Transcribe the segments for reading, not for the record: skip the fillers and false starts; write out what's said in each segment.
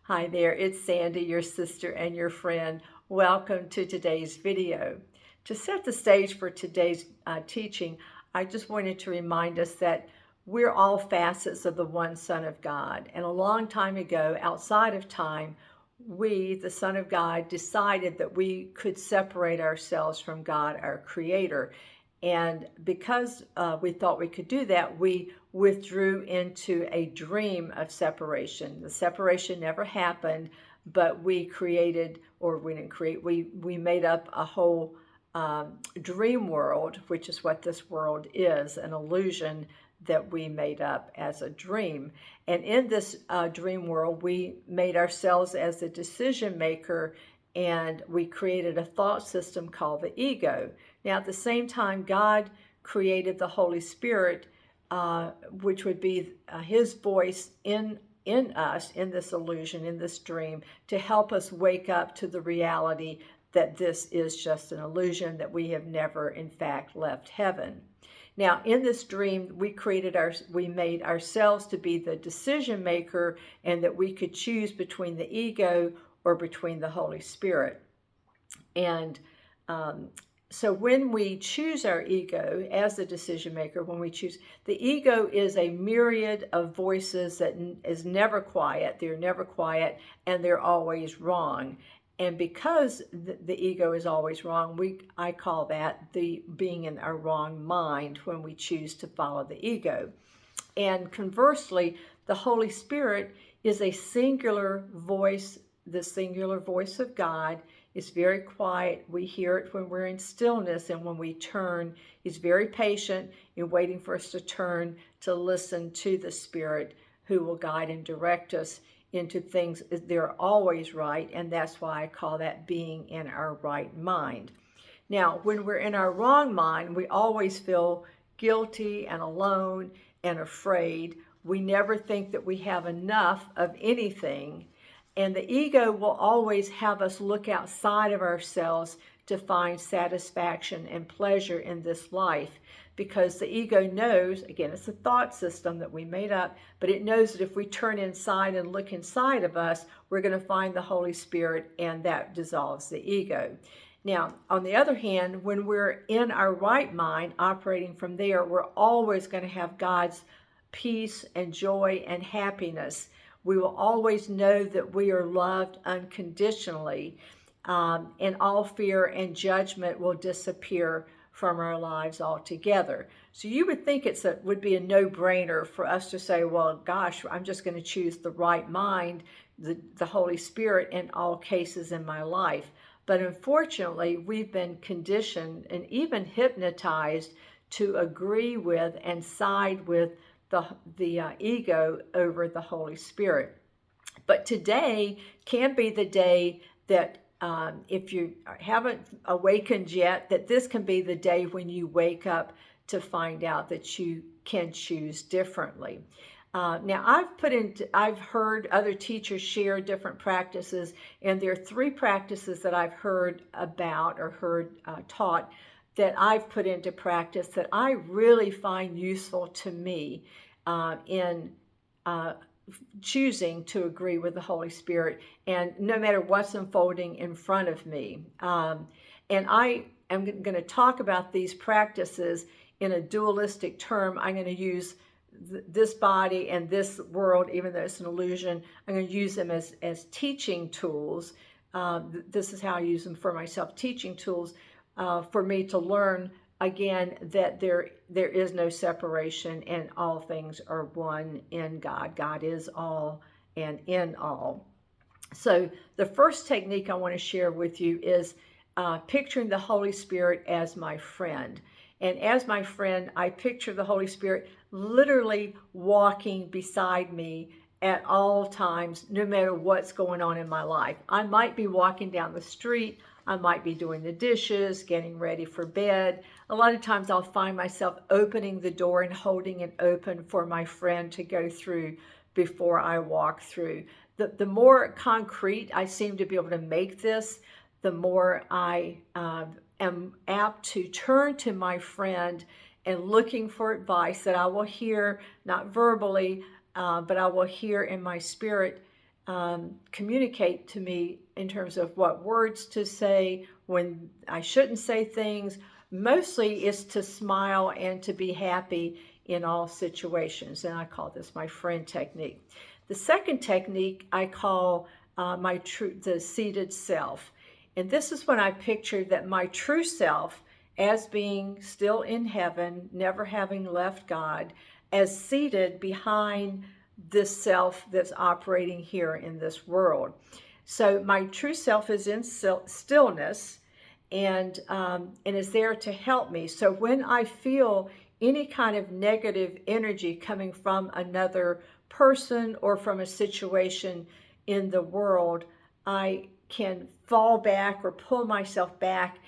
Hi there, it's Sandy, your sister and your friend. Welcome to today's video. To set the stage for today's teaching, I just wanted to remind us that we're all facets of the one Son of God. And a long time ago, outside of time, we, the Son of God, decided that we could separate ourselves from God, our Creator. And because we thought we could do that, we withdrew into a dream of separation. The separation never happened, but we created, or we didn't create, we made up a whole dream world, which is what this world is, an illusion that we made up as a dream. And in this dream world, we made ourselves as a decision maker, and we created a thought system called the ego. Now, at the same time, God created the Holy Spirit, which would be His voice in us, in this illusion, in this dream, to help us wake up to the reality that this is just an illusion, that we have never, in fact, left heaven. Now, in this dream, we made ourselves to be the decision maker, and that we could choose between the ego or between the Holy Spirit. And so when we choose our ego as the decision maker, when we choose, the ego is a myriad of voices that is never quiet. They're never quiet, and they're always wrong. And because the ego is always wrong, I call that the being in our wrong mind when we choose to follow the ego. And conversely, the Holy Spirit is a singular voice, the singular voice of God. It's very quiet. We hear it when we're in stillness, and when we turn, He's very patient in waiting for us to turn to listen to the Spirit, who will guide and direct us into things. They're always right, and that's why I call that being in our right mind. Now, when we're in our wrong mind, we always feel guilty and alone and afraid. We never think that we have enough of anything. And the ego will always have us look outside of ourselves to find satisfaction and pleasure in this life, because the ego knows, again, it's a thought system that we made up, but it knows that if we turn inside and look inside of us, we're going to find the Holy Spirit, and that dissolves the ego. Now, on the other hand, when we're in our right mind, operating from there, we're always going to have God's peace and joy and happiness. We will always know that we are loved unconditionally, and all fear and judgment will disappear from our lives altogether. So you would think would be a no-brainer for us to say, well, gosh, I'm just going to choose the right mind, the Holy Spirit in all cases in my life. But unfortunately, we've been conditioned and even hypnotized to agree with and side with the ego over the Holy Spirit. But today can be the day that if you haven't awakened yet, that this can be the day when you wake up to find out that you can choose differently. Now, I've heard other teachers share different practices, and there are 3 practices that I've heard about or heard taught that I've put into practice that I really find useful to me in choosing to agree with the Holy Spirit, and no matter what's unfolding in front of me. And I am going to talk about these practices in a dualistic term. I'm going to use this body and this world, even though it's an illusion. I'm going to use them as teaching tools. This is how I use them for myself, teaching tools for me to learn, again, that there is no separation, and all things are one in God. God is all and in all. So the first technique I want to share with you is picturing the Holy Spirit as my friend. And as my friend, I picture the Holy Spirit literally walking beside me at all times, no matter what's going on in my life. I might be walking down the street. I might be doing the dishes, getting ready for bed. A lot of times I'll find myself opening the door and holding it open for my friend to go through before I walk through. The more concrete I seem to be able to make this, the more I am apt to turn to my friend and looking for advice that I will hear, not verbally, but I will hear in my spirit communicate to me in terms of what words to say, when I shouldn't say things. Mostly is to smile and to be happy in all situations. And I call this my friend technique. The second technique I call the seated self. And this is when I picture that my true self as being still in heaven, never having left God, as seated behind this self that's operating here in this world. So my true self is in stillness and is there to help me. So when I feel any kind of negative energy coming from another person or from a situation in the world, I can fall back or pull myself back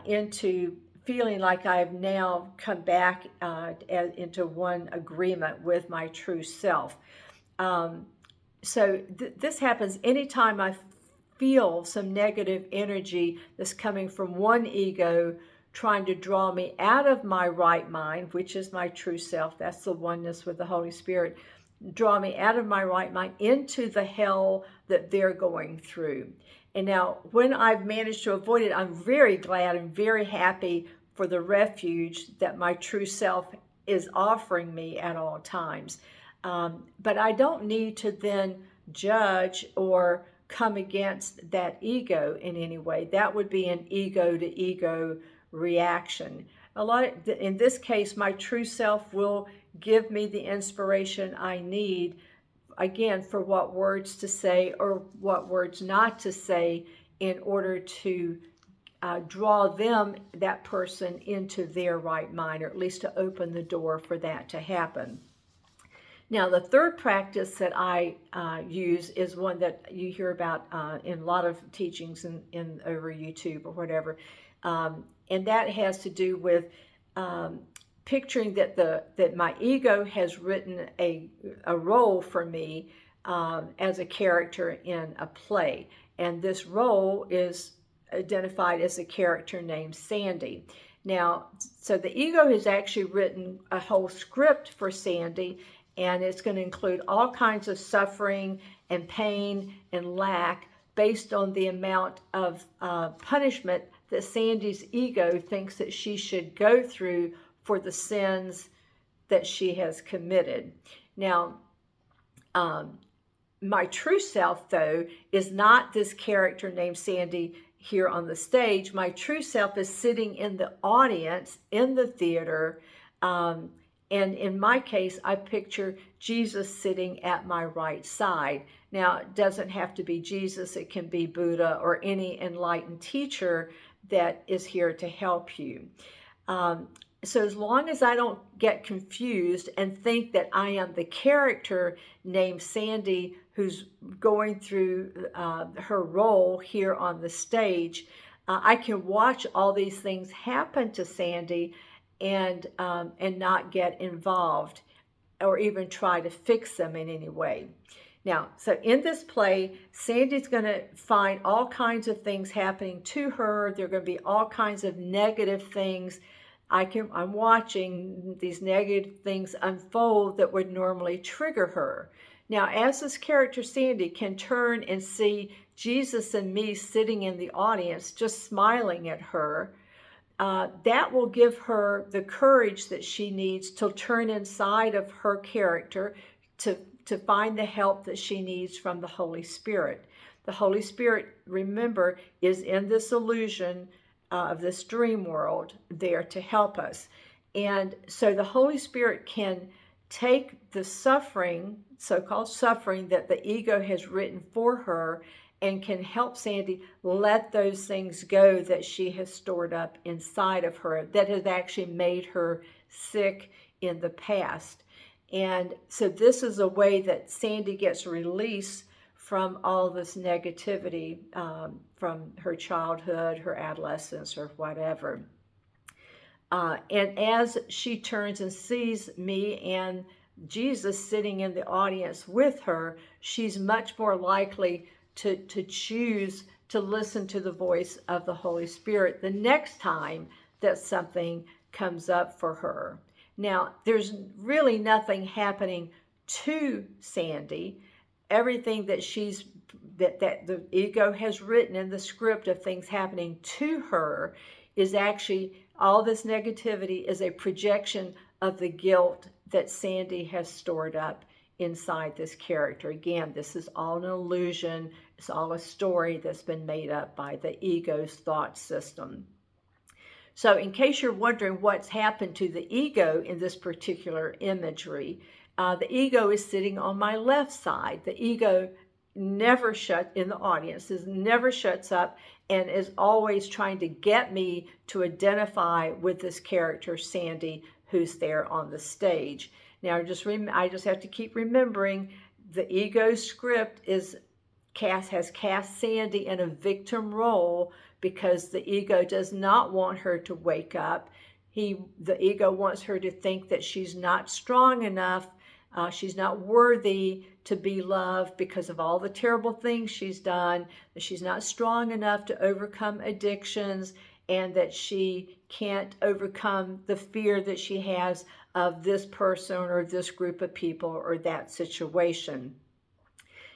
into feeling like I've now come back into one agreement with my true self. So this happens anytime I feel some negative energy that's coming from one ego trying to draw me out of my right mind, which is my true self. That's the oneness with the Holy Spirit. Draw me out of my right mind into the hell that they're going through. And now when I've managed to avoid it, I'm very glad and very happy for the refuge that my true self is offering me at all times. But I don't need to then judge or come against that ego in any way. That would be an ego to ego reaction. In this case, my true self will give me the inspiration I need, again, for what words to say or what words not to say in order to draw that person into their right mind, or at least to open the door for that to happen. Now, the third practice that I use is one that you hear about in a lot of teachings in over YouTube or whatever, and that has to do with picturing that my ego has written a role for me as a character in a play, and this role is identified as a character named Sandy. Now, so the ego has actually written a whole script for Sandy, and it's going to include all kinds of suffering and pain and lack based on the amount of punishment that Sandy's ego thinks that she should go through for the sins that she has committed. Now, my true self, though, is not this character named Sandy here on the stage. My true self is sitting in the audience in the theater. And in my case, I picture Jesus sitting at my right side. Now, it doesn't have to be Jesus. It can be Buddha or any enlightened teacher that is here to help you. So as long as I don't get confused and think that I am the character named Sandy who's going through her role here on the stage, I can watch all these things happen to Sandy and not get involved or even try to fix them in any way. Now, so in this play, Sandy's going to find all kinds of things happening to her. There are going to be all kinds of negative things. I'm watching these negative things unfold that would normally trigger her. Now, as this character Sandy can turn and see Jesus and me sitting in the audience, just smiling at her, that will give her the courage that she needs to turn inside of her character to find the help that she needs from the Holy Spirit. The Holy Spirit, remember, is in this illusion of this dream world there to help us. And so the Holy Spirit can take the suffering, so-called suffering, that the ego has written for her and can help Sandy let those things go that she has stored up inside of her that has actually made her sick in the past. And so this is a way that Sandy gets release from all this negativity from her childhood, her adolescence, or whatever. And as she turns and sees me and Jesus sitting in the audience with her, she's much more likely to choose to listen to the voice of the Holy Spirit the next time that something comes up for her. Now, there's really nothing happening to Sandy. everything that that the ego has written in the script of things happening to her is actually, all this negativity is a projection of the guilt that Sandy has stored up inside this character. Again, this is all an illusion. It's all a story that's been made up by the ego's thought system. So in case you're wondering what's happened to the ego in this particular imagery, the ego is sitting on my left side. The ego never in the audience, never shuts up and is always trying to get me to identify with this character, Sandy, who's there on the stage. Now, I just have to keep remembering the ego script has cast Sandy in a victim role because the ego does not want her to wake up. The ego wants her to think that she's not strong enough, she's not worthy to be loved because of all the terrible things she's done, that she's not strong enough to overcome addictions, and that she can't overcome the fear that she has of this person or this group of people or that situation.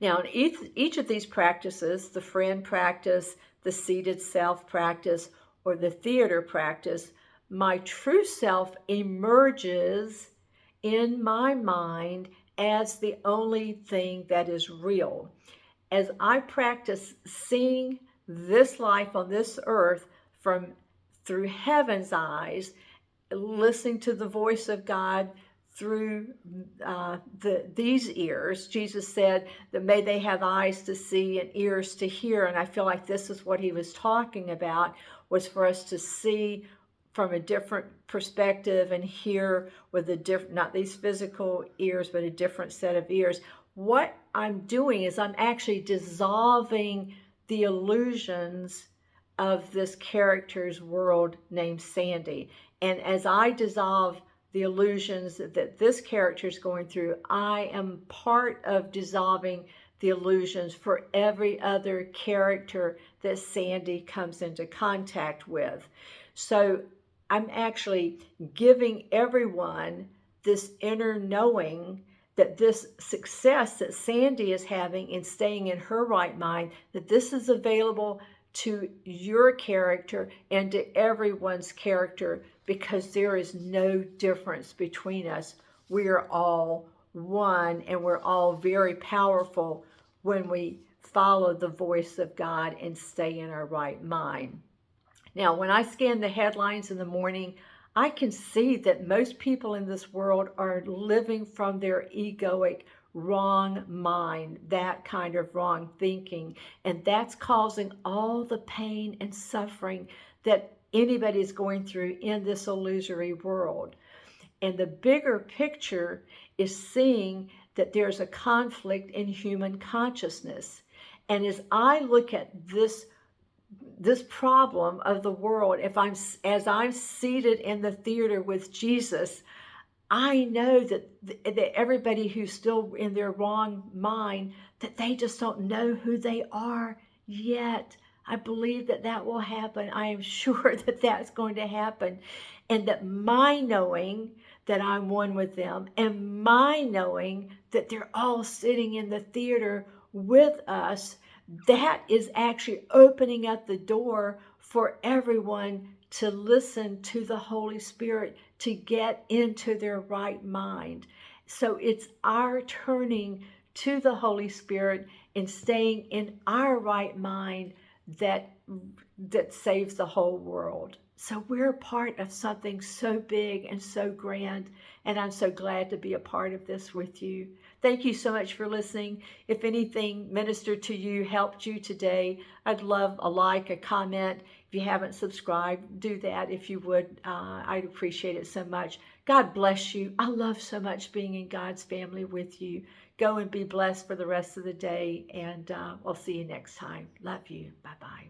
Now, in each of these practices, the friend practice, the seated self practice, or the theater practice, my true self emerges in my mind as the only thing that is real. As I practice seeing this life on this earth through heaven's eyes, listening to the voice of God through these ears. Jesus said that may they have eyes to see and ears to hear, and I feel like this is what he was talking about, was for us to see from a different perspective and hear with a different, not these physical ears, but a different set of ears. What I'm doing is I'm actually dissolving the illusions of this character's world named Sandy. And as I dissolve the illusions that this character is going through, I am part of dissolving the illusions for every other character that Sandy comes into contact with. So I'm actually giving everyone this inner knowing that this success that Sandy is having in staying in her right mind, that this is available to your character and to everyone's character, because there is no difference between us. We are all one, and we're all very powerful when we follow the voice of God and stay in our right mind. Now, when I scan the headlines in the morning, I can see that most people in this world are living from their egoic wrong mind, that kind of wrong thinking, and that's causing all the pain and suffering that anybody's going through in this illusory world. And the bigger picture is seeing that there's a conflict in human consciousness. And as I look at this problem of the world, as I'm seated in the theater with Jesus, I know that everybody who's still in their wrong mind, that they just don't know who they are yet. I believe that will happen. I am sure that that's going to happen. And that my knowing that I'm one with them, and my knowing that they're all sitting in the theater with us, that is actually opening up the door for everyone to listen to the Holy Spirit, to get into their right mind. So it's our turning to the Holy Spirit and staying in our right mind that saves the whole world. So we're part of something so big and so grand, and I'm so glad to be a part of this with you. Thank you so much for listening. If anything ministered to you, helped you today, I'd love a like, a comment. If you haven't subscribed, do that if you would. I'd appreciate it so much. God bless you. I love so much being in God's family with you. Go and be blessed for the rest of the day, and I'll see you next time. Love you. Bye-bye.